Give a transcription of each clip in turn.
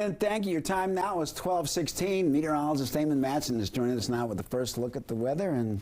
And thank you. Your time now is 12:16. Meteorologist Damon Matson is joining us now with the first look at the weather. And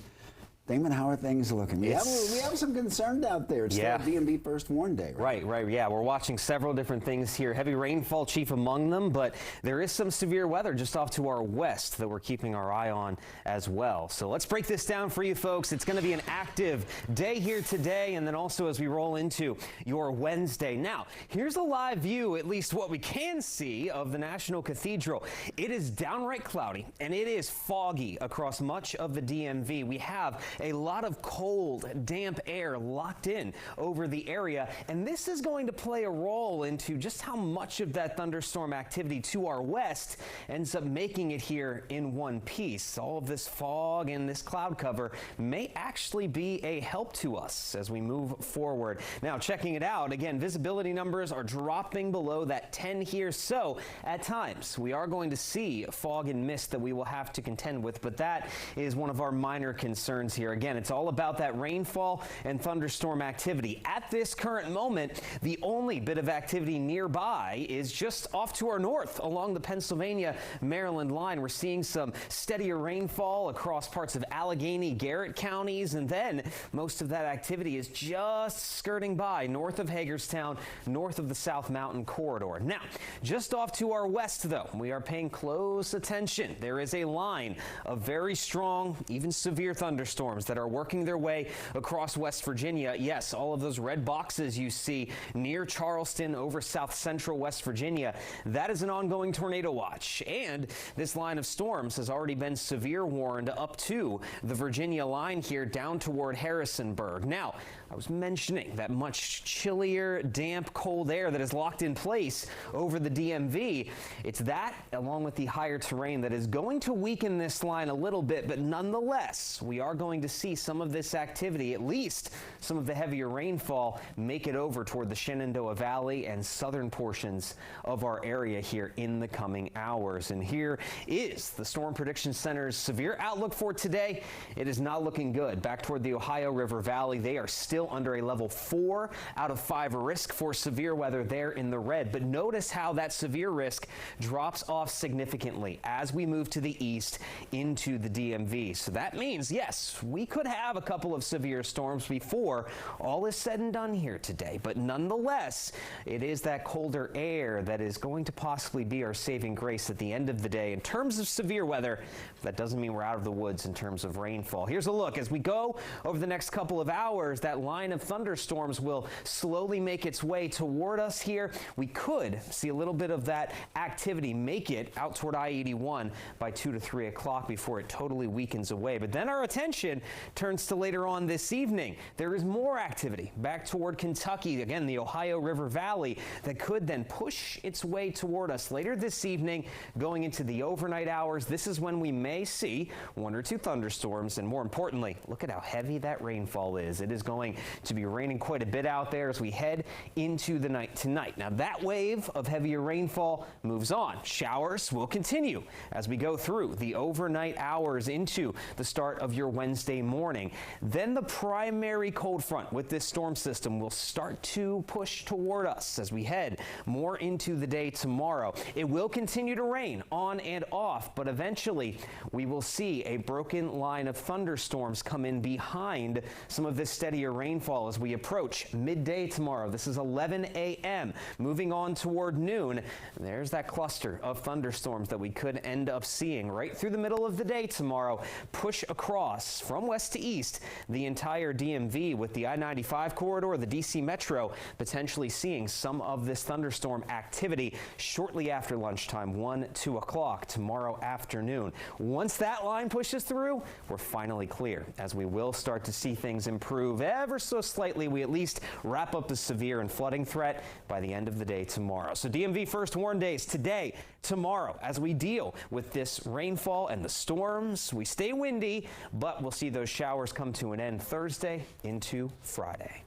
Damon, how are things looking? We have some concerns out there. It's still a DMV first warn day, right? Right. Yeah, we're watching several different things here. Heavy rainfall chief among them, but there is some severe weather just off to our west that we're keeping our eye on as well. So let's break this down for you folks. It's going to be an active day here today, and then also as we roll into your Wednesday. Now, here's a live view, at least what we can see, of the National Cathedral. It is downright cloudy, and it is foggy across much of the DMV. We have a lot of cold, damp air locked in over the area, and this is going to play a role into just how much of that thunderstorm activity to our west ends up making it here in one piece. All of this fog and this cloud cover may actually be a help to us as we move forward. Now, checking it out, again, visibility numbers are dropping below that 10 here, so at times we are going to see fog and mist that we will have to contend with, but that is one of our minor concerns here. Again, it's all about that rainfall and thunderstorm activity. At this current moment, the only bit of activity nearby is just off to our north along the Pennsylvania-Maryland line. We're seeing some steadier rainfall across parts of Allegheny, Garrett counties, and then most of that activity is just skirting by north of Hagerstown, north of the South Mountain Corridor. Now, just off to our west, though, we are paying close attention. There is a line of very strong, even severe thunderstorms that are working their way across West Virginia. Yes, all of those red boxes you see near Charleston over south central West Virginia, that is an ongoing tornado watch. And this line of storms has already been severe warned up to the Virginia line here down toward Harrisonburg. Now, I was mentioning that much chillier, damp, cold air that is locked in place over the DMV. It's that, along with the higher terrain, that is going to weaken this line a little bit, but nonetheless, we are going to see some of this activity, at least some of the heavier rainfall, make it over toward the Shenandoah Valley and southern portions of our area here in the coming hours. And here is the Storm Prediction Center's severe outlook for today. It is not looking good. Back toward the Ohio River Valley, they are still under a level 4 out of 5 risk for severe weather there in the red. But notice how that severe risk drops off significantly as we move to the east into the DMV. So that means, yes, we could have a couple of severe storms before all is said and done here today. But nonetheless, it is that colder air that is going to possibly be our saving grace at the end of the day. In terms of severe weather, that doesn't mean we're out of the woods in terms of rainfall. Here's a look. As we go over the next couple of hours, that line of thunderstorms will slowly make its way toward us here. We could see a little bit of that activity make it out toward I-81 by 2 to 3 o'clock before it totally weakens away. But then our attention turns to later on this evening. There is more activity back toward Kentucky, again, the Ohio River Valley, that could then push its way toward us later this evening, going into the overnight hours. This is when we may see 1 or 2 thunderstorms, and more importantly, look at how heavy that rainfall is. It is going to be raining quite a bit out there as we head into the night tonight. Now, that wave of heavier rainfall moves on. Showers will continue as we go through the overnight hours into the start of your Wednesday morning. Then the primary cold front with this storm system will start to push toward us as we head more into the day tomorrow. It will continue to rain on and off, but eventually we will see a broken line of thunderstorms come in behind some of this steadier rainfall as we approach midday tomorrow. This is 11 a.m. Moving on toward noon, there's that cluster of thunderstorms that we could end up seeing right through the middle of the day tomorrow, push across from west to east the entire DMV, with the I-95 corridor, the DC Metro, potentially seeing some of this thunderstorm activity shortly after lunchtime, 1, 2 o'clock tomorrow afternoon. Once that line pushes through, we're finally clear, as we will start to see things improve ever so slightly. We at least wrap up the severe and flooding threat by the end of the day tomorrow. So DMV first warn days today, tomorrow, as we deal with this rainfall and the storms. We stay windy, but we'll see those showers come to an end Thursday into Friday.